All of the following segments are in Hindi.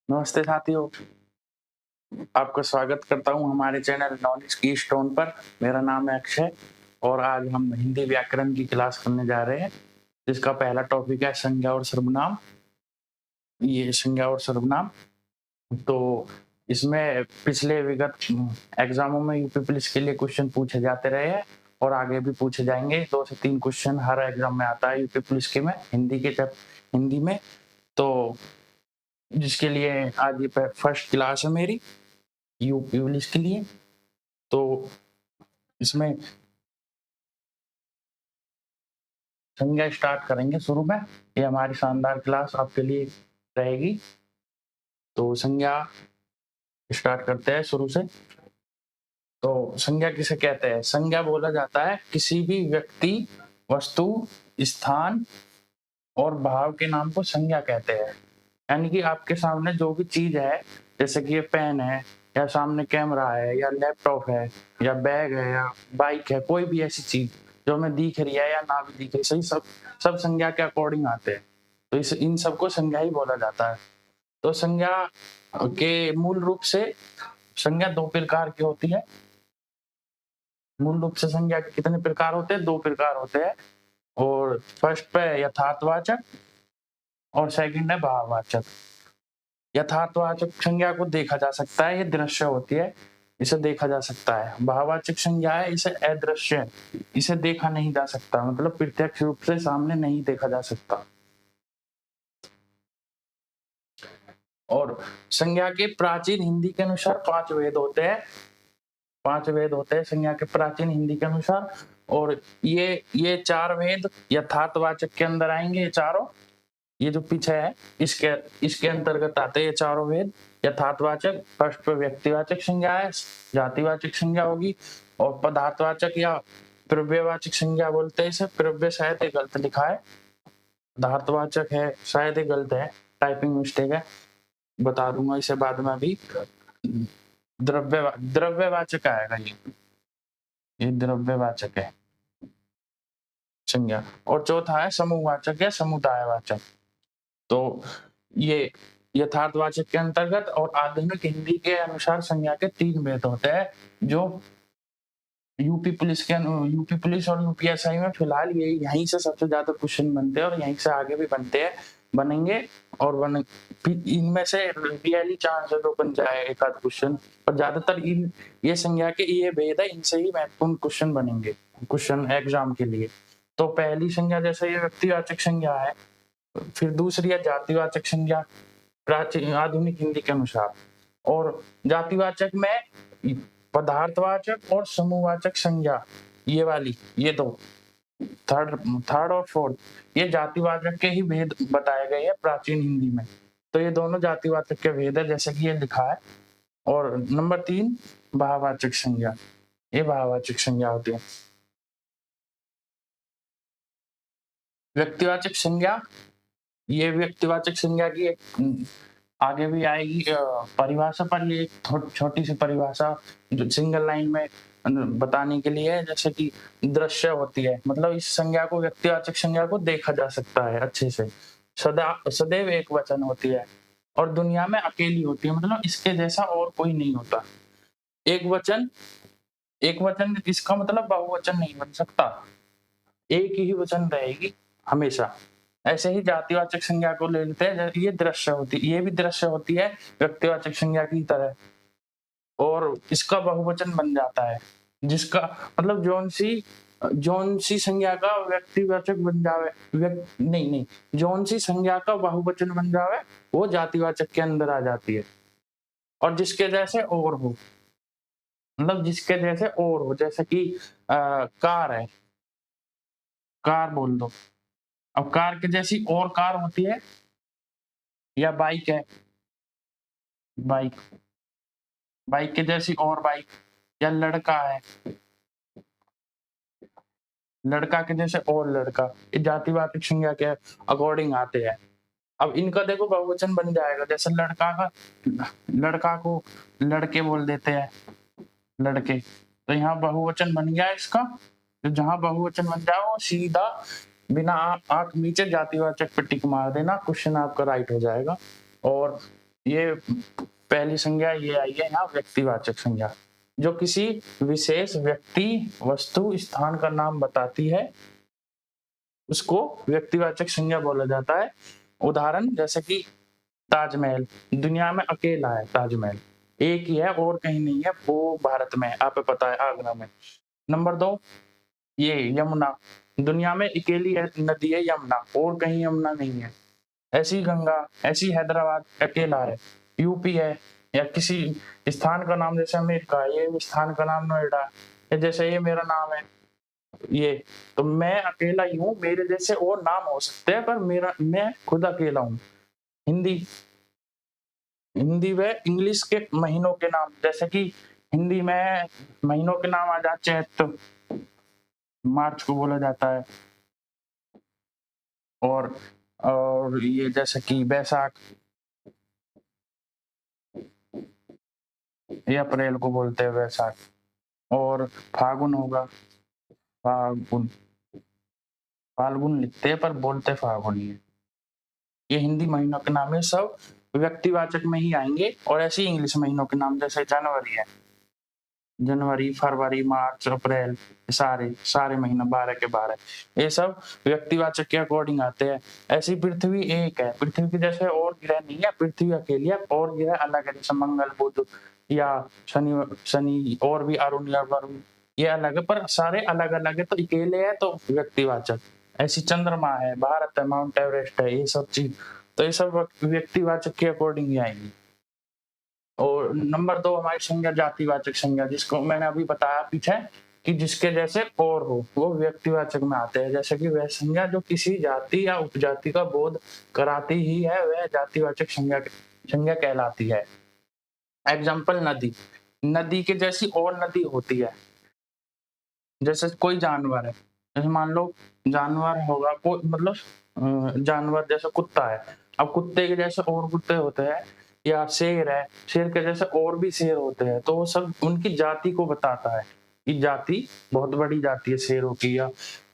नमस्ते साथियों, आपका स्वागत करता हूँ हमारे चैनल नॉलेज की स्टोन पर। मेरा नाम है अक्षय और आज हम हिंदी व्याकरण की क्लास करने जा रहे हैं, जिसका पहला टॉपिक है संज्ञा और सर्वनाम। ये संज्ञा और सर्वनाम, तो इसमें पिछले विगत एग्जामों में यूपी पुलिस के लिए क्वेश्चन पूछे जाते रहे हैं और आगे भी पूछे जाएंगे। 2 से 3 क्वेश्चन हर एग्जाम में आता है यूपी पुलिस के में, हिंदी में। तो जिसके लिए आज ये फर्स्ट क्लास है मेरी यूपी पुलिस के लिए। तो इसमें संज्ञा स्टार्ट करेंगे शुरू में। ये हमारी शानदार क्लास आपके लिए रहेगी। तो संज्ञा स्टार्ट करते हैं शुरू से। तो संज्ञा किसे कहते हैं? संज्ञा बोला जाता है किसी भी व्यक्ति, वस्तु, स्थान और भाव के नाम को संज्ञा कहते हैं। यानी कि आपके सामने जो भी चीज है, जैसे कि ये पेन है या सामने कैमरा है या लैपटॉप है या बैग है या बाइक है, कोई भी ऐसी चीज जो हमें दिख रही है या ना भी दिख रही, सही सब सब संज्ञा के अकॉर्डिंग आते हैं। तो इस इन सबको संज्ञा ही बोला जाता है। तो संज्ञा के मूल रूप से संज्ञा 2 प्रकार की होती है। मूल रूप से संज्ञा के कितने प्रकार होते हैं? 2 प्रकार होते हैं। और फर्स्ट पे यथार्थवाचक और सेकंड है भाववाचक। यथार्थवाचक संज्ञा को देखा जा सकता है, ये दृश्य होती है, इसे देखा जा सकता है। भाववाचक संज्ञा है, इसे अदृश्य, इसे देखा नहीं जा सकता, मतलब प्रत्यक्ष रूप से सामने नहीं देखा जा सकता। और संज्ञा के प्राचीन हिंदी के अनुसार 5 वेद होते हैं। 5 वेद होते हैं संज्ञा के प्राचीन हिंदी के अनुसार। और ये 4 वेद यथार्थवाचक के अंदर आएंगे। ये चारों, ये जो पीछे है, इसके अंतर्गत आते हैं ये चारों वेद। यथार्थवाचक फर्स्ट पे व्यक्तिवाचक संज्ञा है, जातिवाचक संज्ञा होगी। और पदार्थवाचक या प्रव्यवाचक संज्ञा बोलते हैं इसे। प्रव्य शायद ये गलत लिखा है, पदार्थवाचक है शायद ये गलत है, टाइपिंग मिस्टेक है, बता दूंगा इसे बाद में भी। द्रव्यवाचक आएगा ये द्रव्यवाचक है संज्ञा। और चौथा है समूहवाचक या समुदायवाचक। तो ये यथार्थवाचक के अंतर्गत। और आधुनिक हिंदी के अनुसार संज्ञा के 3 भेद होते हैं, जो यूपी पुलिस और यूपीएसआई में फिलहाल ये यहीं से सबसे ज्यादा क्वेश्चन बनते हैं और यहीं से आगे भी बनेंगे। और इनमें से रियली चांस है तो बन जाए एक आध क्वेश्चन, और ज्यादातर ये संज्ञा के ये भेद है, इनसे ही महत्वपूर्ण क्वेश्चन बनेंगे क्वेश्चन एग्जाम के लिए। तो पहली संज्ञा जैसे ये व्यक्तिवाचक संज्ञा है, फिर दूसरी है जातिवाचक संज्ञा प्राचीन आधुनिक हिंदी के अनुसार। और जातिवाचक में पदार्थवाचक और समूहवाचक संज्ञा, ये वाली, ये दो थर्ड और फोर्थ, ये जातिवाचक के ही भेद बताए गए हैं प्राचीन हिंदी में। तो ये दोनों जातिवाचक के भेद है, जैसे कि ये लिखा है। और नंबर 3 भाववाचक संज्ञा, ये भाववाचक संज्ञा होती है। व्यक्तिवाचक संज्ञा, ये व्यक्तिवाचक संज्ञा की एक आगे भी आएगी परिभाषा, पर ये एक छोटी सी परिभाषा जो सिंगल लाइन में बताने के लिए है, जैसे कि दृश्य होती है, मतलब इस संज्ञा को, व्यक्तिवाचक संज्ञा को देखा जा सकता है अच्छे से। सदैव एक वचन होती है और दुनिया में अकेली होती है, मतलब इसके जैसा और कोई नहीं होता। एक वचन इसका मतलब बहुवचन नहीं बन सकता, एक ही वचन रहेगी हमेशा। ऐसे ही जातिवाचक संज्ञा को ले लेते हैं, ये भी दृश्य होती है व्यक्तिवाचक संज्ञा की तरह, और इसका बहुवचन बन जाता है, जिसका मतलब जौन सी संज्ञा का व्यक्तिवाचक बन जावे, नहीं, जौन सी संज्ञा का बहुवचन बन जावे वो जातिवाचक के अंदर आ जाती है। और जिसके जैसे और हो, मतलब जिसके जैसे और हो, जैसे कि कार है, कार बोल दो। अब कार के जैसी और कार होती है, या बाइक है, बाइक बाइक के जैसी और बाइक, या लड़का है, लड़का के जैसे और लड़का, ये जातिवाचक संज्ञा के अकॉर्डिंग आते हैं। अब इनका देखो बहुवचन बन जाएगा, जैसे लड़का को लड़के बोल देते हैं, लड़के, तो यहाँ बहुवचन बन गया इसका। तो जहां बहुवचन बन जाए वो सीधा बिना आंख नीचे जातिवाचक पे टिक मार देना, क्वेश्चन आपका राइट हो जाएगा। और ये पहली संज्ञा ये आई है यहाँ व्यक्तिवाचक संज्ञा, जो किसी विशेष व्यक्ति, वस्तु, स्थान का नाम बताती है, उसको व्यक्तिवाचक संज्ञा बोला जाता है। उदाहरण जैसे कि ताजमहल, दुनिया में अकेला है ताजमहल, एक ही है और कहीं नहीं है, वो भारत में है, आपको पता है आगरा में। नंबर 2 ये यमुना, दुनिया में अकेली नदी है यमुना और कहीं यमुना नहीं है। ऐसी गंगा, ऐसी हैदराबाद अकेला है, यूपी है, या किसी स्थान का नाम जैसे अमेरिका है, ये स्थान का नाम नोएडा है, जैसे ये मेरा नाम है ये, तो मैं अकेला ही हूँ, मेरे जैसे और नाम हो सकते हैं पर मैं खुद अकेला हूँ। हिंदी, हिंदी व इंग्लिश के महीनों के नाम, जैसे कि हिंदी में महीनों के नाम आ जाते हैं, चैत मार्च को बोला जाता है, और ये जैसे कि बैसाख ये अप्रैल को बोलते हैं बैसाख, और फागुन होगा, फागुन, फाल्गुन लिखते हैं पर बोलते फागुन ही है। ये हिंदी महीनों के नाम है, सब व्यक्तिवाचक में ही आएंगे। और ऐसे ही इंग्लिश महीनों के नाम जैसे जनवरी है, जनवरी, फरवरी, मार्च, अप्रैल, सारे सारे महीना 12 के 12, ये सब व्यक्तिवाचक के अकॉर्डिंग आते हैं। ऐसी पृथ्वी एक है, पृथ्वी के जैसे और ग्रह नहीं है, पृथ्वी अकेली है, और ग्रह अलग है, जैसे मंगल, बुध या शनि और भी अरुण या वरुण, ये अलग है, पर सारे अलग अलग है, तो अकेले है तो व्यक्तिवाचक। ऐसी चंद्रमा है, भारत है, माउंट एवरेस्ट है, ये सब चीज, तो ये सब व्यक्तिवाचक के अकॉर्डिंग ही आएंगी। और नंबर 2 हमारी संज्ञा जातिवाचक संज्ञा, जिसको मैंने अभी बताया पीछे कि जिसके जैसे और हो, वो व्यक्तिवाचक में आते हैं। जैसे कि वह संज्ञा जो किसी जाति या उपजाति का बोध कराती ही है, वह जातिवाचक संज्ञा कहलाती है। एग्जाम्पल नदी, नदी के जैसी और नदी होती है। जैसे कोई जानवर है, जैसे मान लो जानवर होगा कोई, मतलब जानवर जैसे कुत्ता है, अब कुत्ते के जैसे और कुत्ते होते हैं, या शेर है, शेर के जैसे और भी शेर होते हैं, तो वो सब उनकी जाति को बताता है कि जाति बहुत बड़ी जाति है शेरों की या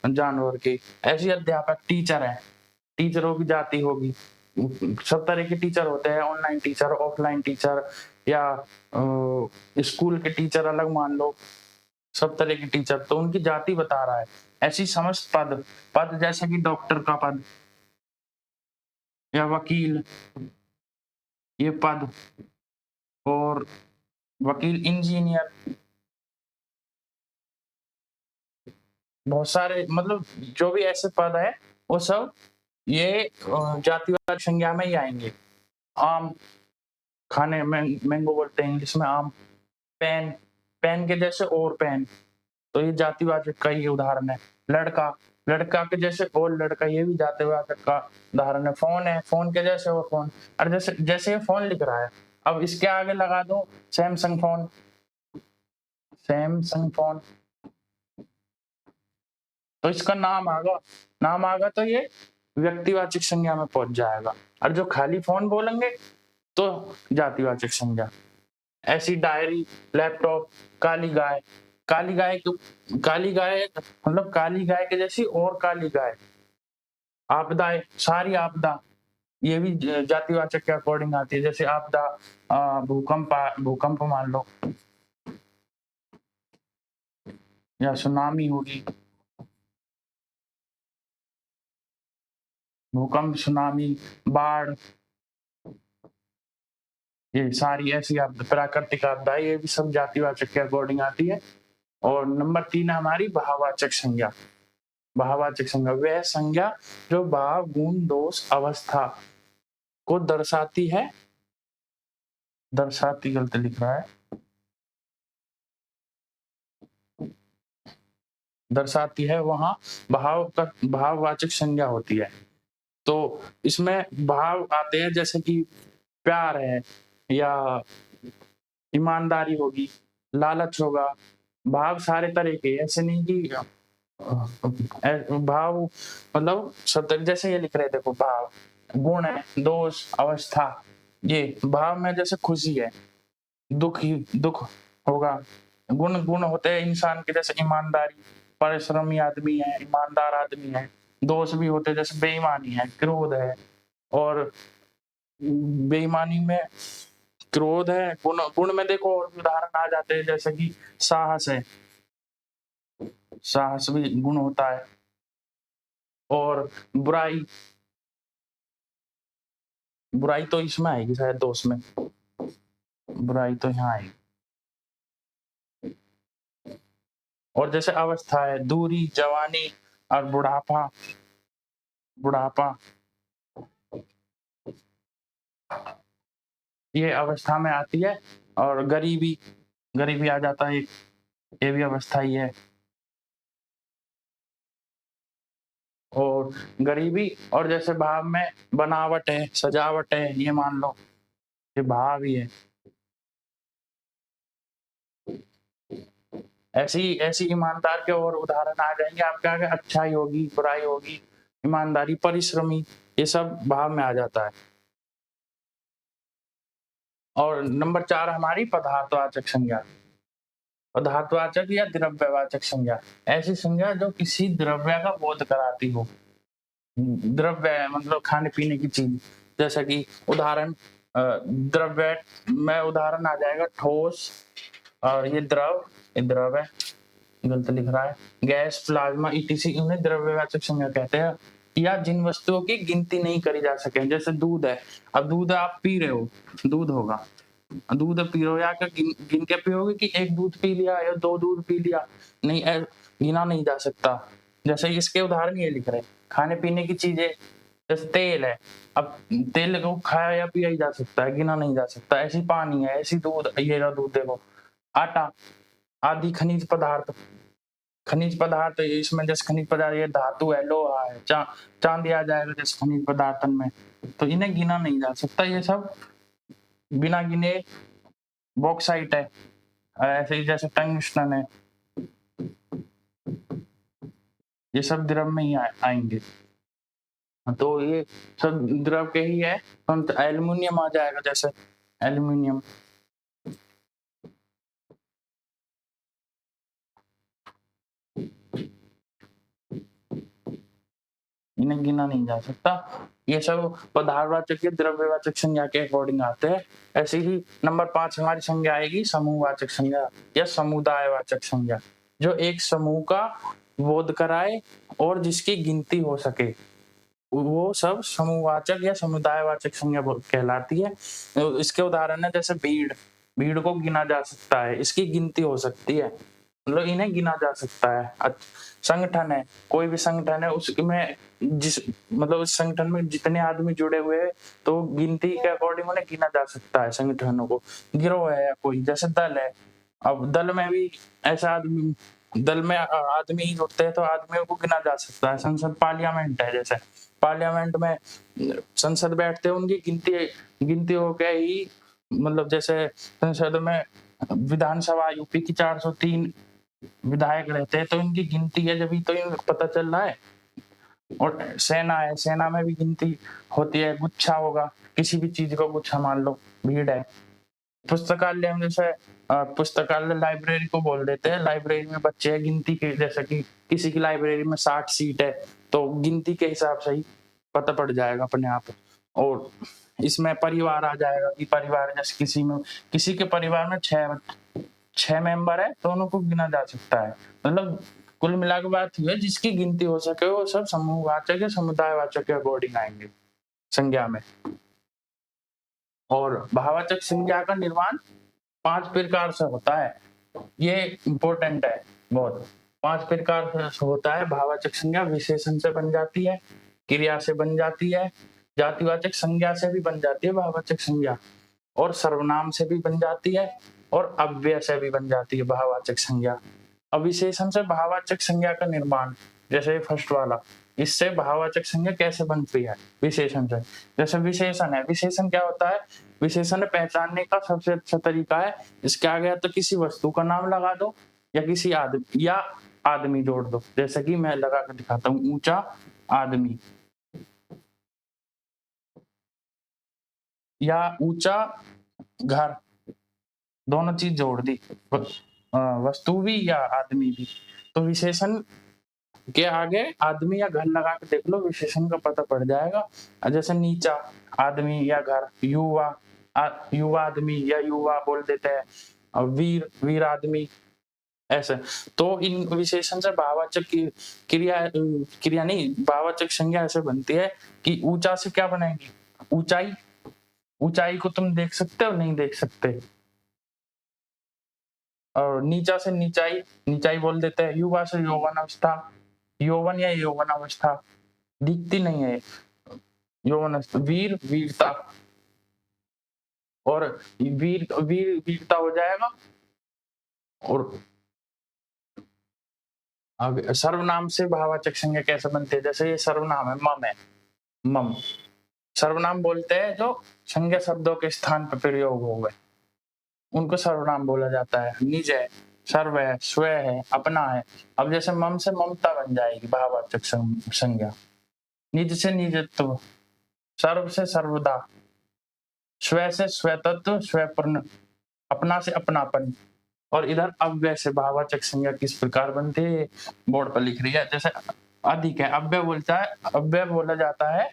जानवर की। ऐसी अध्यापक टीचर है, टीचरों की जाति होगी, सब तरह के टीचर होते हैं, ऑनलाइन टीचर, ऑफलाइन टीचर, या स्कूल के टीचर अलग मान लो, सब तरह के टीचर, तो उनकी जाति बता रहा है। ऐसी समस्त पद, पद जैसे कि डॉक्टर का पद या वकील, ये पद, और वकील, इंजीनियर, बहुत सारे, मतलब जो भी ऐसे पद है वो सब ये जातिवाचक संज्ञा में ही आएंगे। आम, खाने में मैंगो बोलते हैं इंग्लिश में आम। पेन, पेन के जैसे और पेन, तो ये जातिवाचक का ही उदाहरण है। लड़का, लड़का के जैसे और लड़का, ये भी जातिवाचक का उदाहरण है। फोन है, फोन के जैसे वो फोन, और जैसे जैसे ये फोन लिख रहा है, अब इसके आगे लगा दो सैमसंग फोन, सैमसंग फोन, तो इसका नाम आगा तो ये व्यक्तिवाचक संज्ञा में पहुंच जाएगा। और जो खाली फोन बोलेंगे तो जातिवाचक संज्ञा। ऐसी डायरी, लैपटॉप, काली गाय, काली गाय काली गाय मतलब काली गाय के जैसी और काली गाय। आपदाएं, सारी आपदा, ये भी जातिवाचक के अकॉर्डिंग आती है। जैसे आपदा, भूकंप मान लो, या सुनामी होगी, भूकंप, सुनामी, बाढ़, ये सारी ऐसी प्राकृतिक आपदा, ये भी सब जातिवाचक के अकॉर्डिंग आती है। और नंबर 3 है हमारी भाववाचक संज्ञा। भाववाचक संज्ञा वह संज्ञा जो भाव, गुण, दोष, अवस्था को दर्शाती गलत लिख रहा है, दर्शाती है, वहां भाववाचक संज्ञा होती है। तो इसमें भाव आते हैं जैसे कि प्यार है, या ईमानदारी होगी, लालच होगा। भाव सारे तरह के, ऐसे नहीं कि भाव मतलब सब, जैसे ये लिख रहे देखो भाव, गुण है, दोष, अवस्था, ये भाव में जैसे खुशी है, दुख होगा। गुण होते हैं इंसान के, जैसे ईमानदारी, परिश्रमी आदमी है, ईमानदार आदमी है। दोष भी होते हैं जैसे बेईमानी है, क्रोध है, और बेईमानी में क्रोध है। गुण गुण में देखो और उदाहरण आ जाते हैं, जैसे कि साहस है, साहस भी गुण होता है। और बुराई, बुराई तो इसमें आएगी शायद दोष में, बुराई तो यहाँ आएगी। और जैसे अवस्था है, दूरी, जवानी और बुढ़ापा, बुढ़ापा ये अवस्था में आती है। और गरीबी, गरीबी आ जाता है, ये भी अवस्था ही है। और गरीबी, और जैसे भाव में बनावट है, सजावट है, ये मान लो ये भाव ही है। ऐसी ऐसी ईमानदार के और उदाहरण आ जाएंगे आपके आगे। अच्छाई होगी, बुराई होगी, ईमानदारी, परिश्रमी, ये सब भाव में आ जाता है। और नंबर 4 हमारी पदार्थवाचक संज्ञा। पदार्थवाचक या द्रव्यवाचक संज्ञा, ऐसी संज्ञा जो किसी द्रव्य का बोध कराती हो। द्रव्य मतलब खाने पीने की चीज, जैसा कि उदाहरण द्रव्य में उदाहरण आ जाएगा ठोस, और ये द्रव है, गलत लिख रहा है, गैस, प्लाज्मा, ईटीसी, उन्हें द्रव्यवाचक संज्ञा कहते हैं। या जिन वस्तुओं की गिनती नहीं करी जा सके, जैसे दूध है। अब दूध आप पी रहे हो, दूध होगा, दूध पी रहे हो, या गिन के पियोगे कि एक दूध पी लिया या 2 दूध पी लिया, नहीं, गिना नहीं जा सकता। जैसे इसके उदाहरण ये लिख रहे हैं, खाने पीने की चीजें, जैसे तेल है, अब तेल को खाया या पिया ही जा सकता है, गिना नहीं जा सकता। ऐसी पानी है, ऐसी दूध, ये रहा दूध देखो। आटा आदि खनिज पदार्थ, खनिज पदार्थ इसमें जैसे खनिज पदार्थ ये धातु है, लोहा है, चांदी आ जाएगा जैसे खनिज पदार्थन में, तो इन्हें गिना नहीं जा सकता। ये सब बिना गिने, बॉक्साइट है, ऐसे ही जैसे टंगस्टन है, ये सब द्रव में ही आएंगे। तो ये सब द्रव के ही है। तो एल्युमिनियम आ जाएगा, जैसे एल्युमिनियम, इन्हें गिना नहीं जा सकता। ये सब पदार्थवाचक या द्रव्यवाचक संज्ञा के अकॉर्डिंग आते हैं। ऐसे ही नंबर 5 हमारी संज्ञा आएगी समूहवाचक संज्ञा या समुदायवाचक संज्ञा, जो एक समूह का बोध कराए और जिसकी गिनती हो सके, वो सब समूहवाचक या समुदायवाचक संज्ञा कहलाती है। इसके उदाहरण है जैसे भीड़, भीड़ को गिना जा सकता है, इसकी गिनती हो सकती है, मतलब इन्हें गिना जा सकता है। संगठन है, कोई भी संगठन है, उसमें जिस मतलब उस संगठन में जितने आदमी जुड़े हुए हैं, तो गिनती के अकॉर्डिंग उन्हें गिना जा सकता है संगठनों को। गिरोह है या कोई, जैसे दल है, अब दल में भी ऐसा आदमी, दल में आदमी ही जुड़ते हैं तो आदमियों को गिना जा सकता है। संसद, पार्लियामेंट है, जैसे पार्लियामेंट में संसद बैठते हैं, उनकी गिनती गिनती हो के ही, मतलब जैसे संसद में विधानसभा यूपी की 403 विधायक रहते हैं, तो इनकी गिनती है, जब तो इन पता चल रहा है। और सेना है, सेना में भी गिनती होती है, गुच्छा होगा, किसी भी चीज को गुच्छा मान लो, भीड़ है। पुस्तकालय में जैसे पुस्तकालय लाइब्रेरी को बोल देते हैं, लाइब्रेरी में बच्चे हैं, गिनती के, जैसे कि किसी की लाइब्रेरी में 60 सीट है, तो गिनती के हिसाब से ही पता पड़ जाएगा अपने आप। और इसमें परिवार आ जाएगा कि परिवार जैसे किसी के परिवार में 6 मेंबर है, तो उनको गिना जा सकता है। मतलब कुल मिला के बात हुई, जिसकी गिनती हो सके वो सब समूहवाचक या समुदायवाचक के अकॉर्डिंग आएंगे संज्ञा में। और भाववाचक संज्ञा का निर्माण 5 प्रकार से होता है, ये इंपॉर्टेंट है बहुत। 5 प्रकार से होता है भाववाचक संज्ञा। विशेषण से बन जाती है, क्रिया से बन जाती है, जातिवाचक संज्ञा से भी बन जाती है भाववाचक संज्ञा, और सर्वनाम से भी बन जाती है, और अव्यय से भी बन जाती है भाववाचक संज्ञा। अब विशेषण से भाववाचक संज्ञा का निर्माण, जैसे फर्स्ट वाला, इससे भाववाचक संज्ञा कैसे बनती है विशेषण से। जैसे विशेषण है, विशेषण क्या होता है, विशेषण पहचानने का सबसे अच्छा तरीका है, इसके आगे या तो किसी वस्तु का नाम लगा दो या किसी आदमी जोड़ दो। जैसे कि मैं लगा कर दिखाता हूँ, ऊंचा आदमी या ऊंचा घर, दोनों चीज जोड़ दी, वस्तु भी या आदमी भी। तो विशेषण के आगे आदमी या घर लगा के देख लो, विशेषण का पता पड़ जाएगा। जैसे नीचा आदमी या घर, युवा युवा आदमी या युवा बोल देते हैं, और वीर वीर आदमी, ऐसे। तो इन विशेषण से भाववाचक की क्रिया नहीं, भाववाचक संज्ञा ऐसे बनती है कि ऊंचा से क्या बनेगी, ऊंचाई। ऊंचाई को तुम देख सकते हो, नहीं देख सकते। और नीचा से नीचाई, नीचाई बोल देते हैं। युवा से यौवन अवस्था, यौवन या यौवन अवस्था दिखती नहीं है, यौवन अवस्था। वीर वीरता, और वीरता हो जाएगा। और अब सर्वनाम से भाववाचक संज्ञा कैसे बनती है, जैसे ये सर्वनाम है, मम है, मम। सर्वनाम बोलते हैं जो संज्ञा शब्दों के स्थान पर प्रयोग हो गए, उनको सर्वनाम बोला जाता है। निज है, सर्व है, स्व है, अपना है। अब जैसे मम से ममता बन जाएगी भाववाचक संज्ञा। निज से निजत्व, सर्व से सर्वदा, स्व से स्वतत्व, स्वपूर्ण, अपना से अपनापन। और इधर अव्यय से भाववाचक संज्ञा किस प्रकार बनती है, बोर्ड पर लिख रही है। जैसे अधिक है, अव्यय बोलता है, अव्यय बोला जाता है।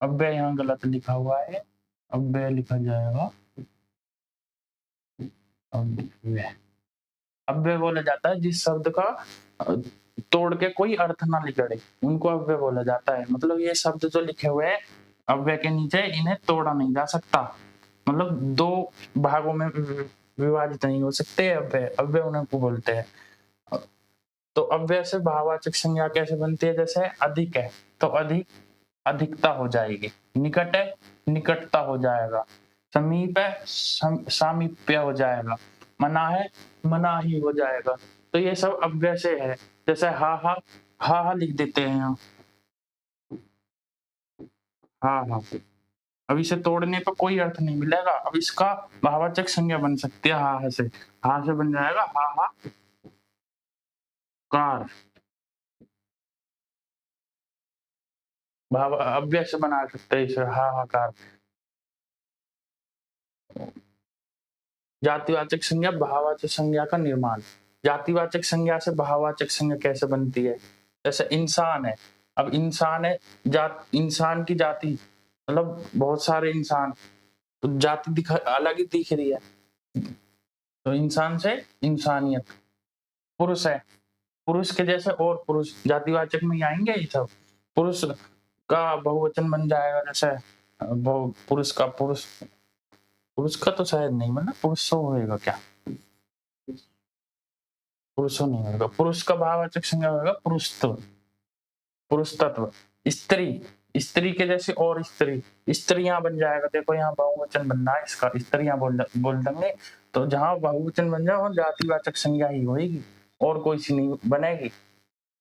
अव्यय यहाँ गलत लिखा हुआ है, अव्यय लिखा जाएगा अव्यय। अव्यय बोला जाता है जिस शब्द का तोड़ के कोई अर्थ ना निकले, उनको अव्यय बोला जाता है। मतलब ये शब्द जो लिखे हुए हैं अव्यय के नीचे, इन्हें तोड़ा नहीं जा सकता, मतलब दो भागों में विभाजित नहीं हो सकते। अव्यय अव्यय उन्हें को बोलते हैं। तो अव्यय से भाववाचक संज्ञा कैसे बनती है, जैसे अधिक है तो अधिक, अधिकता हो जाएगी। निकट है, निकटता हो जाएगा। समीप है, सामीप्य हो जाएगा। मना है, मना ही हो जाएगा। तो ये सब अव्यय से है। जैसे हा हा लिख देते हैं यहाँ, हा। अब इसे तोड़ने पर कोई अर्थ नहीं मिलेगा। अब इसका भाववाचक संज्ञा बन सकती है हा से। हा से बन जाएगा हा कार। भाव अव्यय से बना सकते हैं इसे, हाहाकार। जातिवाचक संज्ञा, भाववाचक संज्ञा का निर्माण। जातिवाचक संज्ञा से भाववाचक संज्ञा कैसे बनती है, जैसे इंसान है। अब इंसान है, इंसान की जाति, मतलब बहुत सारे इंसान, तो जाति अलग ही दिख रही है। तो इंसान से इंसानियत। पुरुष है, पुरुष के जैसे और पुरुष, जातिवाचक में ही आएंगे ये सब। पुरुष का बहुवचन बन जाएगा, जैसे पुरुष का पुरुष, पुरुष का तो शायद नहीं बना, पुरुषो होएगा क्या, पुरुषो नहीं होगा। पुरुष का भाववाचक संज्ञा होगा पुरुषत्व, पुरुष तत्व। स्त्री, स्त्री के जैसे और स्त्री, स्त्रियां बन जाएगा। देखो यहाँ बहुवचन बनना है इसका, स्त्रियां बोल देंगे। तो जहां बहुवचन बन जाए वहां जातिवाचक संज्ञा ही होगी, और कोई सी नहीं बनेगी।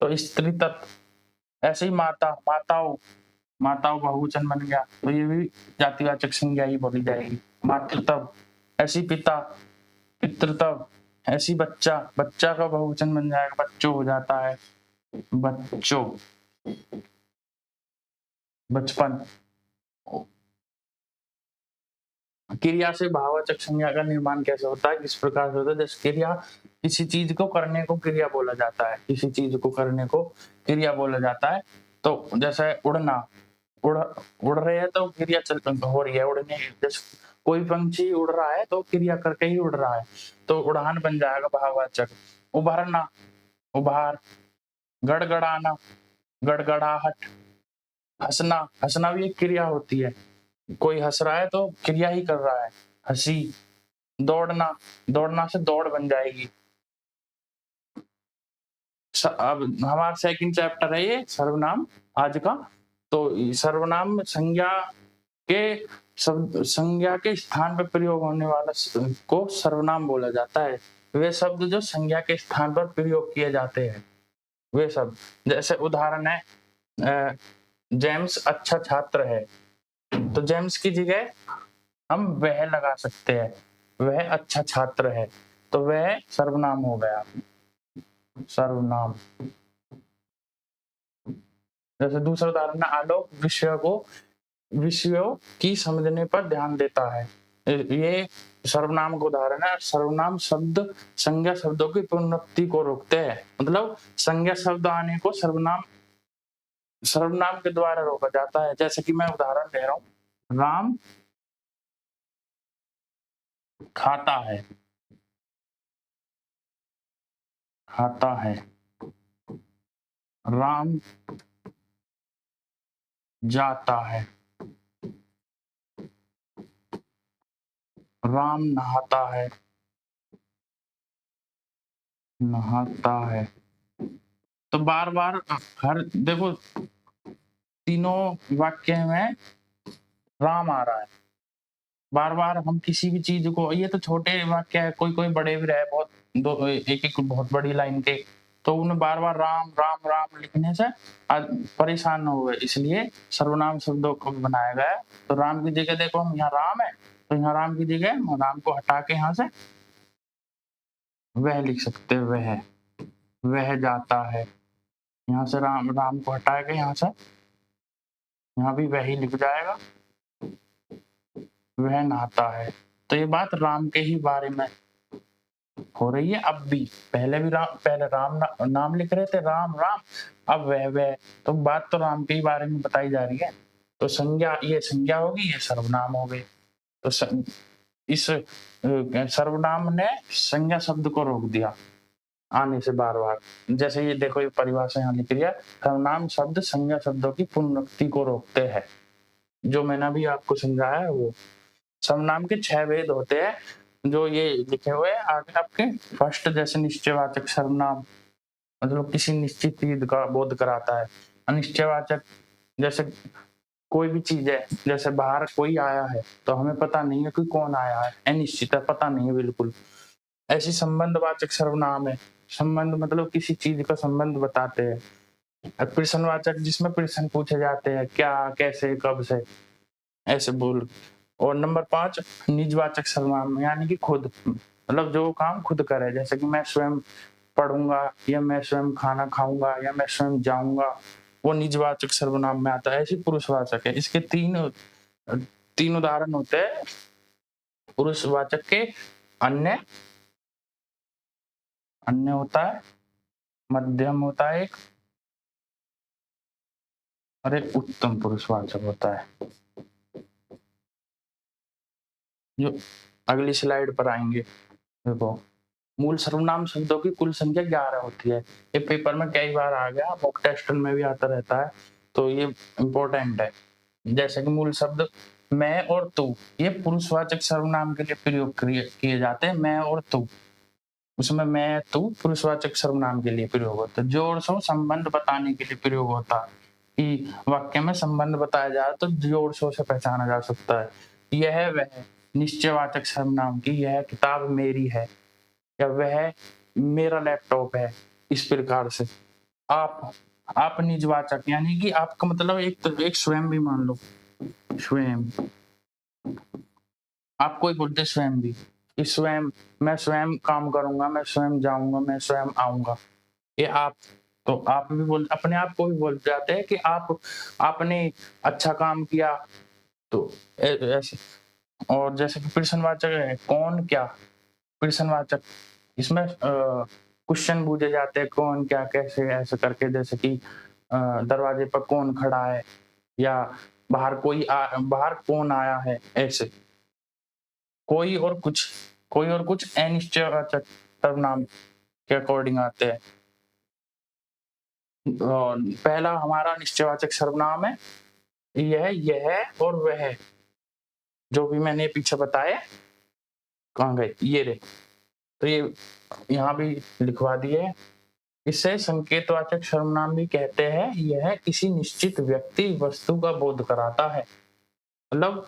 तो स्त्री तत्व। ऐसे ही माता, माताओं, माताओं बहुवचन बन गया, तो ये भी जातिवाचक संज्ञा ही बोली जाएगी। मातृत्व। ऐसी पिता, पितृत्व। ऐसी बच्चा, बच्चा का बहुवचन बन जाएगा, बच्चों हो जाता है, बच्चों, बचपन। क्रिया से भाववाचक संज्ञा का निर्माण कैसे होता है, किस प्रकार से होता है, जैसे क्रिया, किसी चीज को करने को क्रिया बोला जाता है, किसी चीज को करने को क्रिया बोला जाता है। तो जैसे उड़ना, उड़ रहे हैं तो क्रिया हो रही है, उड़ने। जैसे कोई पंछी उड़ रहा है तो क्रिया करके ही उड़ रहा है, तो उड़ान बन जाएगा भाववाचक। उभरना, उभार। गड़गड़ाना, गड़गड़ाहट। हंसना, हंसना भी एक क्रिया होती है, कोई हंस रहा है तो क्रिया ही कर रहा है, हंसी। दौड़ना, दौड़ना से दौड़ बन जाएगी। अब हमारा सेकंड चैप्टर है ये सर्वनाम आज का। तो सर्वनाम संज्ञा के शब्द, संज्ञा के स्थान पर प्रयोग होने वाला को सर्वनाम बोला जाता है। वे शब्द जो संज्ञा के स्थान पर प्रयोग किए जाते हैं, वे शब्द। जैसे उदाहरण है, जेम्स अच्छा छात्र है, तो जेम्स की जगह हम वह लगा सकते हैं, वह अच्छा छात्र है, तो वह सर्वनाम हो गया, सर्वनाम। जैसे दूसरा उदाहरण है, आलोक विषयों की समझने पर ध्यान देता है, ये सर्वनाम का उदाहरण है। सर्वनाम शब्द संज्ञा शब्दों की पुनरुक्ति को रोकते हैं। मतलब संज्ञा शब्द आने को सर्वनाम के द्वारा रोका जाता है। जैसे कि मैं उदाहरण दे रहा हूँ, राम खाता है, खाता है। राम जाता है, राम नहाता है, नहाता है। तो बार बार हर देखो तीनों वाक्य में राम आ रहा है। बार बार हम किसी भी चीज को, ये तो छोटे वाक्य है, कोई कोई बड़े भी रहे बहुत, दो एक एक बहुत बड़ी लाइन के, तो उन्हें बार बार राम राम राम लिखने से परेशान न हुए, इसलिए सर्वनाम शब्दों को बनाया गया है। तो राम की जगह देखो, हम यहाँ राम है तो यहाँ राम की जगह राम को हटा के यहाँ से वह लिख सकते हैं, वह जाता है। यहाँ से राम राम को हटा के यहाँ से यहाँ भी वही लिख जाएगा, वह नहाता है। तो ये बात राम के ही बारे में हो रही है। अब भी पहले राम नाम लिख रहे थे, राम राम, अब वह, तो बात तो राम के ही बारे में बताई जा रही है। तो संज्ञा, ये संज्ञा होगी, ये सर्वनाम हो गए। तो इस सर्वनाम ने संज्ञा शब्द को रोक दिया आने से बार बार। जैसे ये देखो, ये परिभाषा यहाँ लिख रही है, सर्वनाम शब्द संज्ञा शब्दों की पुनरुक्ति को रोकते हैं। जो मैंने अभी आपको समझाया है वो सर्वनाम के 6 भेद होते हैं, जो ये लिखे हुए हैं आगे आपके। फर्स्ट, जैसे निश्चयवाचक सर्वनाम, मतलब किसी निश्चित चीज का बोध कराता है। अनिश्चयवाचक, जैसे कोई भी चीज है, जैसे बाहर कोई आया है तो हमें पता नहीं है कि कौन आया है, अनिश्चित है, पता नहीं है बिल्कुल। ऐसी संबंधवाचक सर्वनाम है, संबंध मतलब किसी चीज का संबंध बताते हैं। प्रश्नवाचक, जिसमें प्रश्न पूछे जाते हैं, क्या, कैसे, कब से, ऐसे बोल। और नंबर 5, निजवाचक सर्वनाम, यानी कि खुद, मतलब जो काम खुद करे, जैसे कि मैं स्वयं पढ़ूंगा, या मैं स्वयं खाना खाऊंगा, या मैं स्वयं जाऊंगा, वो निजवाचक सर्वनाम में आता है। ऐसे पुरुषवाचक है, इसके तीन उदाहरण होते हैं पुरुषवाचक के। अन्य अन्य होता है, मध्यम होता है एक, और एक उत्तम पुरुषवाचक होता है, जो अगली स्लाइड पर आएंगे। देखो, मूल सर्वनाम शब्दों की कुल संख्या 11 होती है। ये पेपर में कई बार आ गया, मॉक टेस्ट में भी आता रहता है, तो ये इम्पोर्टेंट है। जैसे कि मूल शब्द मैं और तू, ये पुरुषवाचक सर्वनाम के लिए प्रयोग किए जाते हैं। मैं और तू, उसमें मैं तू पुरुषवाचक सर्वनाम के लिए प्रयोग होता है। जोड़ शो संबंध बताने के लिए प्रयोग होता है, कि वाक्य में संबंध बताया जाए तो जोड़ शो से पहचाना जा सकता है। यह वह निश्चयवाचक सर्वनाम की, यह किताब मेरी है, या वह मेरा लैपटॉप है, इस प्रकार से। आप निजवाचक, यानी कि आपका मतलब एक स्वयं भी मान लो, स्वयं, आप कोई बोलते स्वयं भी, कि स्वयं, मैं स्वयं काम करूंगा, मैं स्वयं जाऊंगा, मैं स्वयं आऊंगा, ये आप। तो आप भी बोल, अपने आप को भी बोल जाते हैं कि आपने अच्छा काम किया, तो ऐसे। और जैसे कि प्रश्नवाचक है, कौन, क्या, प्रश्नवाचक, इसमें क्वेश्चन पूछे जाते हैं, कौन, क्या, कैसे, ऐसे करके। जैसे कि दरवाजे पर कौन खड़ा है, या बाहर कौन आया है, ऐसे। कोई और कुछ अनिश्चयवाचक सर्वनाम के अकॉर्डिंग आते हैं। पहला हमारा निश्चयवाचक सर्वनाम है, यह और वह, जो भी मैंने पीछे बताए। कहाँ गए ये रे, तो ये यहाँ भी लिखवा दिए। इसे संकेतवाचक सर्वनाम भी कहते हैं। यह किसी निश्चित व्यक्ति वस्तु का बोध कराता है, मतलब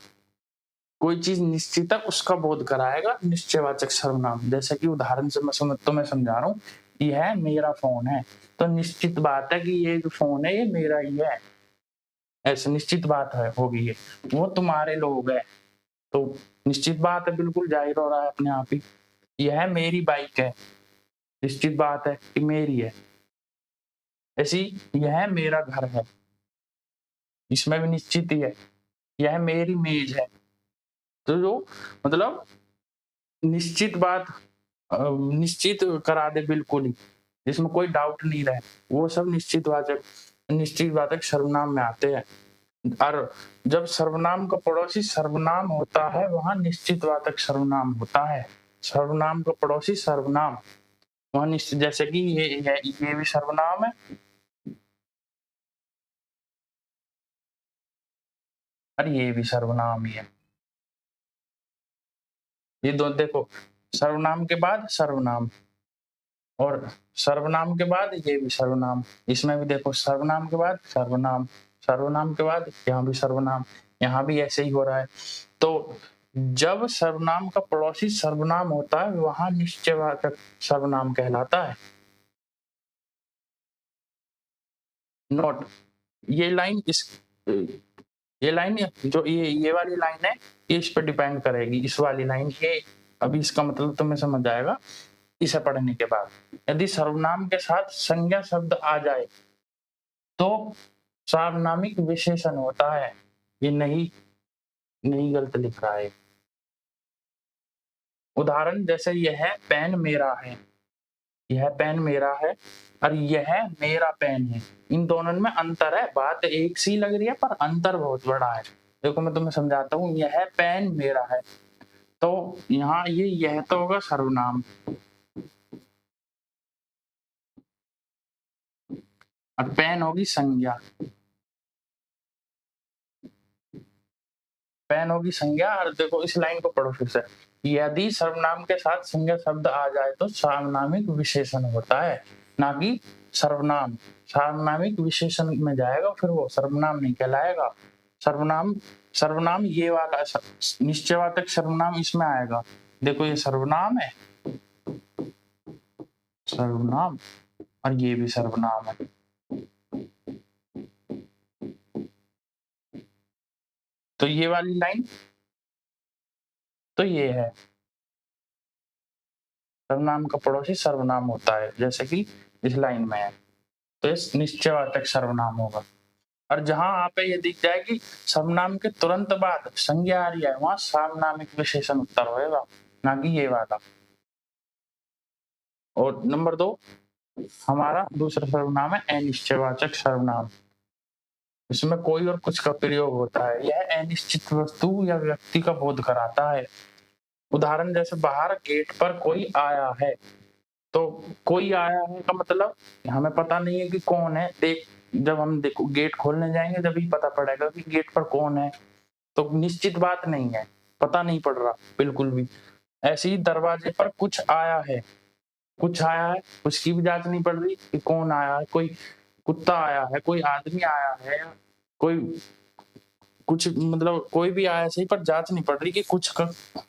कोई चीज निश्चित है उसका बोध कराएगा निश्चयवाचक सर्वनाम। जैसे कि उदाहरण से मैं समझा रहा हूँ, यह मेरा फोन है, तो निश्चित बात है कि ये जो फोन है ये मेरा ही है, ऐसे निश्चित बात है होगी। ये वो तुम्हारे लोग है, तो निश्चित बात है, बिल्कुल जाहिर हो रहा है अपने आप ही। यह मेरी बाइक है, निश्चित बात है कि मेरी है। ऐसी, यह मेरा घर है, इसमें भी निश्चित ही है। यह मेरी मेज है, तो जो मतलब निश्चित बात निश्चित करा दे बिल्कुल ही, जिसमें कोई डाउट नहीं रहे, वो सब निश्चितवाचक सर्वनाम में आते हैं। और जब सर्वनाम का पड़ोसी सर्वनाम होता है, वहां निश्चितवाचक सर्वनाम होता है। सर्वनाम का पड़ोसी सर्वनाम, वहां निश्चित, जैसे कि ये भी सर्वनाम है और ये भी सर्वनाम ही है। ये दो देखो, सर्वनाम के बाद सर्वनाम और सर्वनाम के बाद ये भी सर्वनाम, इसमें भी देखो सर्वनाम के बाद सर्वनाम, सर्वनाम के बाद यहाँ भी सर्वनाम, यहाँ भी ऐसे ही हो रहा है। तो जब सर्वनाम का पड़ोसी सर्वनाम होता है, वहां निश्चयवाचक सर्वनाम कहलाता है। नोट, ये लाइन ये लाइन जो ये वाली लाइन है, ये इस पर डिपेंड करेगी, इस वाली लाइन ये, अभी इसका मतलब तुम्हें समझ आएगा इसे पढ़ने के बाद। यदि सर्वनाम के साथ संज्ञा शब्द आ जाए तो सार्वनामिक विशेषण होता है। ये नहीं गलत लिख रहा है। उदाहरण जैसे यह पेन मेरा है, यह पेन मेरा है और यह मेरा पेन है, इन दोनों में अंतर है। बात एक सी लग रही है पर अंतर बहुत बड़ा है। देखो मैं तुम्हें समझाता हूँ, यह पेन मेरा है, तो यहाँ यह तो होगा सर्वनाम और पेन होगी संज्ञा। पेन होगी संज्ञा। और देखो इस लाइन को पढ़ो फिर से, यदि सर्वनाम के साथ संज्ञा शब्द आ जाए तो सार्वनामिक विशेषण होता है, ना कि सर्वनाम। सार्वनामिक विशेषण में जाएगा फिर वो सर्वनाम नहीं कहलाएगा। सर्वनाम सर्वनाम ये वाला निश्चयवाचक सर्वनाम इसमें आएगा। देखो ये सर्वनाम है, सर्वनाम, और ये भी सर्वनाम है। तो ये वाली लाइन तो ये है, सर्वनाम का पड़ोसी सर्वनाम होता है, जैसे कि इस लाइन में है, तो इस निश्चयवाचक सर्वनाम होगा। और जहां आप ये दिख जाए कि सर्वनाम के तुरंत बाद संज्ञा आ रही है, वहां सार्वनामिक विशेषण उत्तर होएगा, ना कि ये वाला। और नंबर 2 हमारा दूसरा सर्वनाम है अनिश्चयवाचक सर्वनाम। इसमें कोई और कुछ का प्रयोग होता है। यह अनिश्चित वस्तु या व्यक्ति का बोध कराता है। उदाहरण जैसे बाहर गेट पर कोई आया है, तो कोई आया है का मतलब हमें पता नहीं है कि कौन है। जब हम देखो गेट खोलने जाएंगे जब ही पता पड़ेगा कि गेट पर कौन है, तो निश्चित बात नहीं है, पता नहीं पड़ रहा बिल्कुल भी। ऐसे ही दरवाजे पर कुछ आया है, कुछ आया है, उसकी भी जांच नहीं पड़ रही कि कौन आया है। कोई कुत्ता आया है, कोई आदमी आया है, कोई कुछ मतलब कोई भी आया सही, पर जांच नहीं पड़ रही कि कुछ का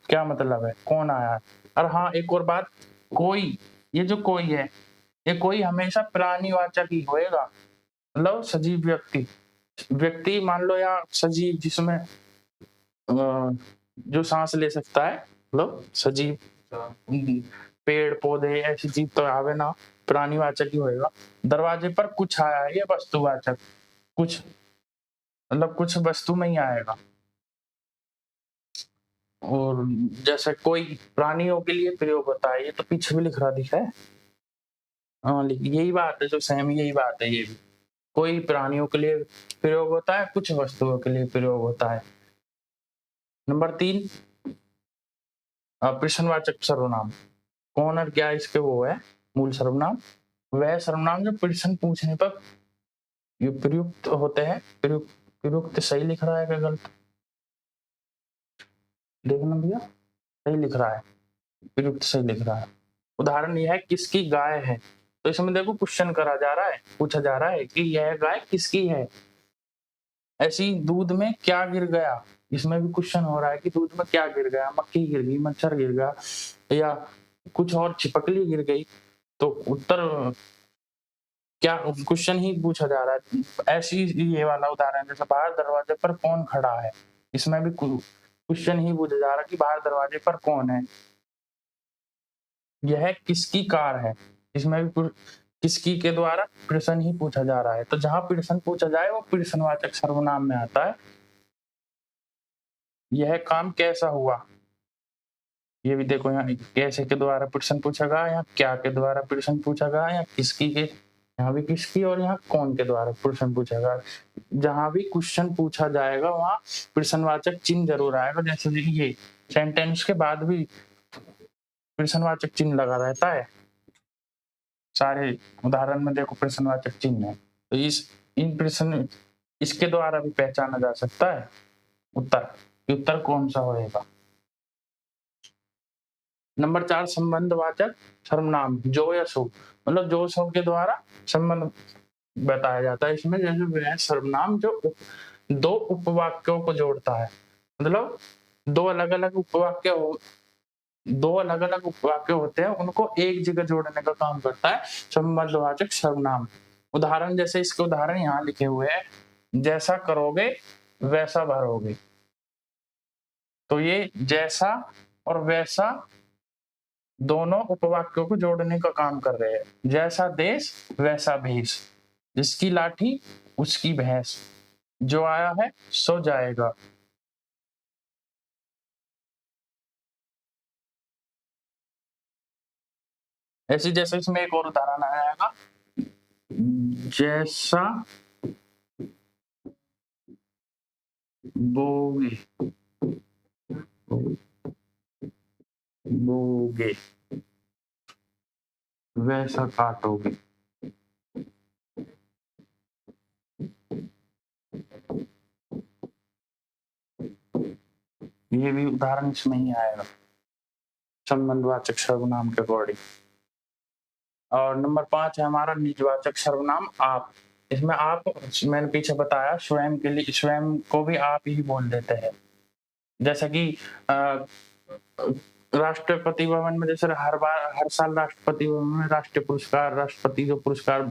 क्या मतलब है, कौन आया है। और हाँ एक और बात, कोई, ये जो कोई है, ये कोई हमेशा प्राणीवाचक ही होएगा, मतलब सजीव व्यक्ति। व्यक्ति मान लो या सजीव जिसमें जो सांस ले सकता है, मतलब सजीव, पेड़ पौधे ऐसी चीज तो आवे ना, प्राणीवाचक ही होएगा। दरवाजे पर कुछ आया है, ये वस्तुवाचक, कुछ मतलब कुछ वस्तु में ही आएगा। और जैसे कोई प्राणियों के लिए प्रयोग होता है, ये तो पीछे भी लिख रहा दिखा है। हाँ यही बात है, जो सेम यही बात है। ये भी कोई प्राणियों के लिए प्रयोग होता है, कुछ वस्तुओं के लिए प्रयोग होता है। नंबर 3 प्रश्नवाचक सर्वनाम। कौन और क्या इसके वो है मूल सर्वनाम। वह सर्वनाम जो प्रश्न पूछने पर प्रयुक्त होते हैं। प्रयुक्त सही लिख रहा है क्या गलत, देखना भैया, सही लिख रहा है, प्रयुक्त सही लिख रहा है। उदाहरण यह है किसकी गाय है, तो इसमें देखो क्वेश्चन करा जा रहा है, पूछा जा रहा है कि यह गाय किसकी है। ऐसी दूध में क्या गिर गया, इसमें भी क्वेश्चन हो रहा है कि दूध में क्या गिर गया, मक्खी गिर गई, मच्छर गिर गया या कुछ और छिपकली गिर गई। तो उत्तर क्या, क्वेश्चन ही पूछा जा रहा है। ऐसी ये वाला उदाहरण जैसे बाहर दरवाजे पर कौन खड़ा है, इसमें भी क्वेश्चन ही पूछा जा रहा है कि बाहर दरवाजे पर कौन है। यह किसकी कार है, इसमें भी किसकी के द्वारा प्रश्न ही पूछा जा रहा है। तो जहां प्रश्न पूछा जाए वो प्रश्नवाचक सर्वनाम में आता है। यह काम कैसा हुआ, ये भी देखो यहाँ कैसे के द्वारा प्रश्न पूछा गया, यहाँ क्या के द्वारा प्रश्न पूछा गया, यहाँ किसकी के, यहाँ भी किसकी और यहाँ कौन के द्वारा प्रश्न पूछा गया। जहां भी क्वेश्चन पूछा जाएगा वहां प्रश्नवाचक चिन्ह जरूर आएगा। जैसे ये सेंटेंस के बाद भी प्रश्नवाचक चिन्ह लगा रहता है, सारे उदाहरण में देखो प्रश्नवाचक चिन्ह है। तो इन प्रश्न इसके द्वारा भी पहचाना जा सकता है उत्तर कौन सा होएगा। नंबर 4 संबंधवाचक सर्वनाम जो या सो, मतलब जो सो के द्वारा संबंध बताया जाता है। इसमें जैसे वह सर्वनाम जो दो उपवाक्यों को जोड़ता है, मतलब दो अलग अलग उपवाक्य होते हैं, उनको एक जगह जोड़ने का काम करता है संबंधवाचक सर्वनाम। उदाहरण जैसे इसके उदाहरण यहाँ लिखे हुए हैं, जैसा करोगे वैसा भरोगे। तो ये जैसा और वैसा दोनों उपवाक्यों को जोड़ने का काम कर रहे हैं। जैसा देश वैसा भेष, जिसकी लाठी उसकी भैंस, जो आया है सो जाएगा। ऐसे जैसे इसमें एक और उदाहरण आएगा, जैसा बोगे वैसा काटोगे। ये भी उदाहरण इसमें ही आएगा संबंधवाचक सर्वनाम के अकॉर्डिंग। और नंबर 5 है हमारा निजवाचक सर्वनाम आप। इसमें आप मैंने पीछे बताया स्वयं के लिए, स्वयं को भी आप ही बोल देते हैं। जैसा कि राष्ट्रपति भवन में जैसे हर साल राष्ट्रपति भवन में राष्ट्रपति जो पुरस्कार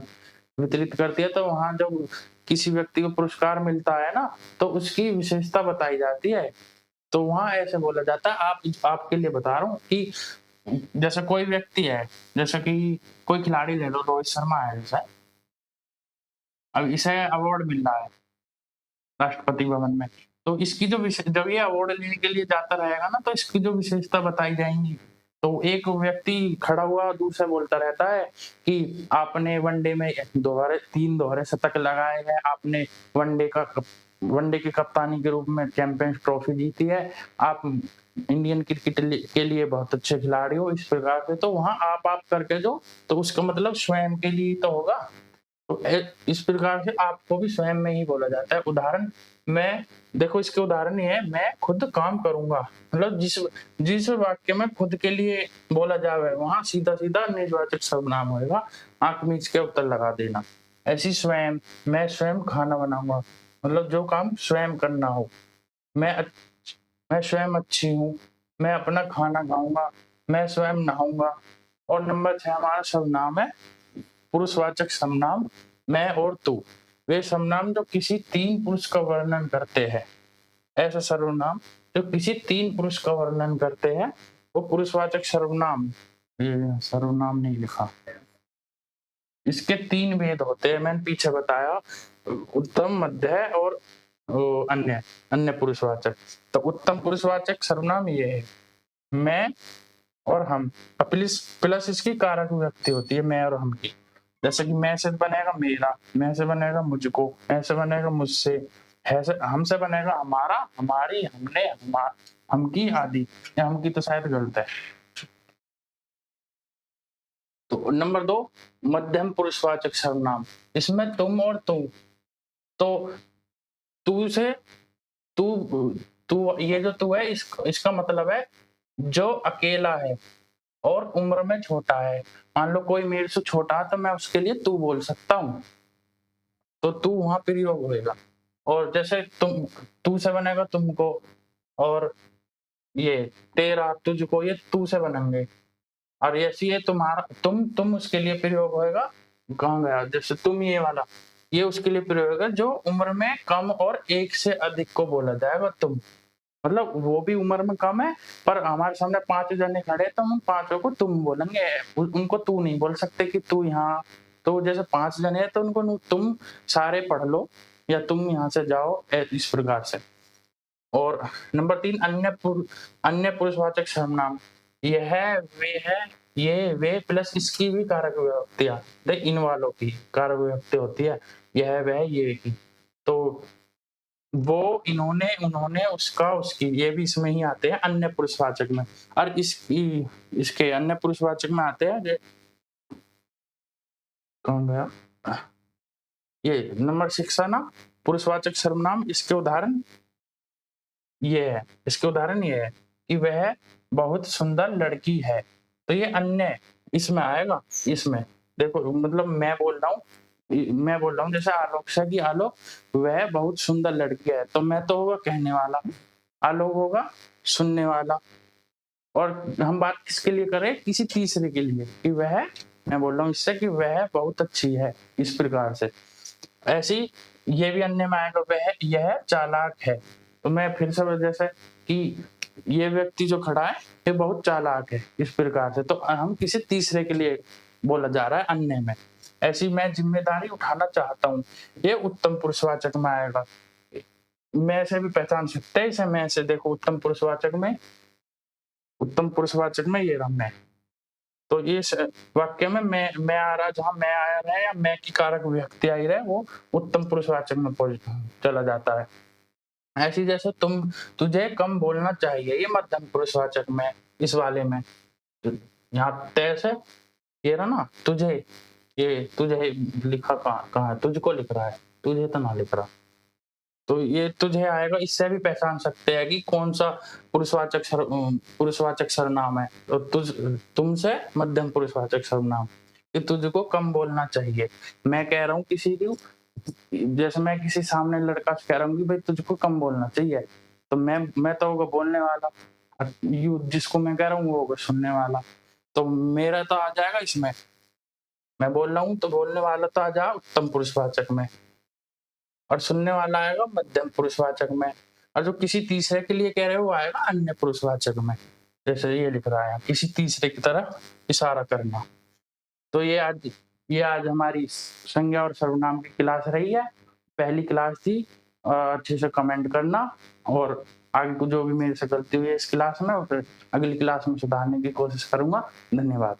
वितरित करती है, तो वहां जब किसी व्यक्ति को पुरस्कार मिलता है ना, तो उसकी विशेषता बताई जाती है। तो वहां ऐसे बोला जाता है, आपके लिए बता रहा हूँ कि जैसे कोई व्यक्ति है, जैसे कि कोई खिलाड़ी ले लो, रोहित शर्मा है जैसे, अब इसे अवार्ड मिल रहा है राष्ट्रपति भवन में, तो इसकी जो जब ये अवार्ड लेने के लिए जाता रहेगा ना, तो इसकी जो विशेषता बताई जाएंगी। तो एक व्यक्ति खड़ा हुआ दूसरा बोलता रहता है कि आपने वनडे में 3 दोहरे शतक लगाए हैं, आपने वनडे की कप्तानी के रूप में चैंपियंस ट्रॉफी जीती है, आप इंडियन क्रिकेट के लिए बहुत अच्छे खिलाड़ी हो, इस प्रकार से। तो वहां आप करके जो, तो उसका मतलब स्वयं के लिए तो होगा। तो इस प्रकार से आपको भी स्वयं में ही बोला जाता है। उदाहरण मैं देखो, इसके उदाहरण ये है, मैं खुद काम करूंगा, मतलब जिस वाक्य में खुद के लिए बोला जावे वहां सीधा सीधा निजवाचक सर्वनाम होगा, आंख मीच के उत्तर लगा देना। ऐसी स्वयं, मैं स्वयं खाना बनाऊंगा, मतलब जो काम स्वयं करना हो। मैं स्वयं अच्छी हूँ, मैं अपना खाना खाऊंगा, मैं स्वयं नहाऊंगा। और नंबर 6 हमारा सर्वनाम है पुरुषवाचक सर्वनाम मैं और तू। वे सर्वनाम जो किसी 3 पुरुष का वर्णन करते हैं, ऐसा सर्वनाम जो किसी 3 पुरुष का वर्णन करते हैं वो पुरुषवाचक सर्वनाम। ये सर्वनाम नहीं लिखा, इसके 3 भेद होते हैं, मैंने पीछे बताया, उत्तम, मध्य और अन्य पुरुषवाचक। तो उत्तम पुरुषवाचक सर्वनाम ये है मैं और हम, प्लस इसकी कारक विभक्ति होती है मैं और हम की। जैसे कि मैं से बनेगा मेरा, मैं से बनेगा मुझको, मैं से बनेगा मुझसे, हमसे बनेगा हमारा, हमारी, हमने, हमकी आदि। या हमकी तो शायद गलत है। तो नंबर 2 मध्यम पुरुषवाचक सर्वनाम। इसमें तुम और तू, तो तू से तू तू ये जो तू है इसका मतलब है जो अकेला है और उम्र में छोटा है। मान लो कोई मेरे से छोटा है तो मैं उसके लिए तू बोल सकता हूँ, तो तू वहां प्रयोग होएगा। और जैसे तू से बनेगा तुमको, और ये तेरा तुझको, ये तू से बनेंगे। और ऐसी है तुम्हारा तुम उसके लिए प्रयोग होएगा, कहाँ गया, जैसे तुम ये वाला, ये उसके लिए प्रयोग होगा जो उम्र में कम और 1 से अधिक को बोला जाएगा तुम। मतलब वो भी उम्र में कम है, पर हमारे सामने 5 जने खड़े तो हम 5 को तुम बोलेंगे, उनको तू नहीं बोल सकते कि तू यहाँ। तो जैसे 5 जने हैं तो उनको तुम सारे पढ़ लो या तुम यहाँ से जाओ, इस प्रकार से। और नंबर 3 अन्य पुरुषवाचक सर्वनाम, यह, वे है, ये, वे प्लस इसकी भी कारक विभक्तियां, देख इन वालों की कारक विभक्ति होती है, यह, वह, ये की। तो वो, इन्होंने, उन्होंने, उसका, उसकी, ये भी इसमें ही आते हैं अन्य पुरुषवाचक में। और इसके अन्य पुरुषवाचक में आते हैं, कौन गया, ये नंबर 6 है ना, पुरुषवाचक सर्वनाम, इसके उदाहरण ये है, इसके उदाहरण ये है कि वह बहुत सुंदर लड़की है, तो ये अन्य इसमें आएगा। इसमें देखो, मतलब मैं बोल रहा हूँ जैसे आलोक से कि आलोक वह बहुत सुंदर लड़की है, तो मैं तो होगा कहने वाला, आलोक होगा सुनने वाला। और हम बात किसके लिए करें, किसी तीसरे के लिए, कि वह, मैं बोल रहा हूँ इससे कि वह बहुत अच्छी है, इस प्रकार से। ऐसी ये भी अन्य में आएगा, वह, यह चालाक है, तो मैं फिर से जैसे कि ये व्यक्ति जो खड़ा है ये बहुत चालाक है, इस प्रकार से। तो हम किसी तीसरे के लिए बोला जा रहा है अन्य में। ऐसी मैं जिम्मेदारी उठाना चाहता हूँ, ये उत्तम पुरुषवाचक में आएगा। मैं से भी पहचान सकते हैं इसे, मैं से देखो उत्तम पुरुषवाचक में ये रहा मैं। तो इस वाक्य में मैं आ रहा, जहां मैं आया रहे या मैं की कारक विभक्ति आई रहे, वो उत्तम पुरुषवाचक में चला जाता है। ऐसी जैसे तुझे कम बोलना चाहिए, ये मध्यम पुरुषवाचक में, इस वाले में। तो यहाँ तय से ये रहा ना, तुझे लिखा कहाँ तुझको लिख रहा है, तुझे तो ना लिख रहा। तो ये तुझे आएगा, इससे भी पहचान सकते हैं कि कौन सा पुरुषवाचक सर्वनाम है। तो तुमसे मध्यम पुरुषवाचक सर्वनाम, कि तुझको कम बोलना चाहिए। मैं कह रहा हूँ किसी को, जैसे मैं किसी सामने लड़का से कह रहा हूँ कि भाई तुझको कम बोलना चाहिए, तो मैं तो होगा बोलने वाला, और यू जिसको मैं कह रहा हूँ वो होगा सुनने वाला। तो मेरा तो आ जाएगा इसमें, मैं बोल रहा हूँ तो बोलने वाला तो आ जाएगा उत्तम पुरुषवाचक में, और सुनने वाला आएगा मध्यम पुरुषवाचक में, और जो किसी तीसरे के लिए कह रहे हो वो आएगा अन्य पुरुषवाचक में। जैसे ये लिख रहा है, किसी तीसरे की तरफ इशारा करना। तो ये आज हमारी संज्ञा और सर्वनाम की क्लास रही है, पहली क्लास थी। अच्छे से कमेंट करना, और आगे को जो भी मेरे से गलती हुई है इस क्लास में, उसे अगली क्लास में सुधारने की कोशिश करूंगा। धन्यवाद।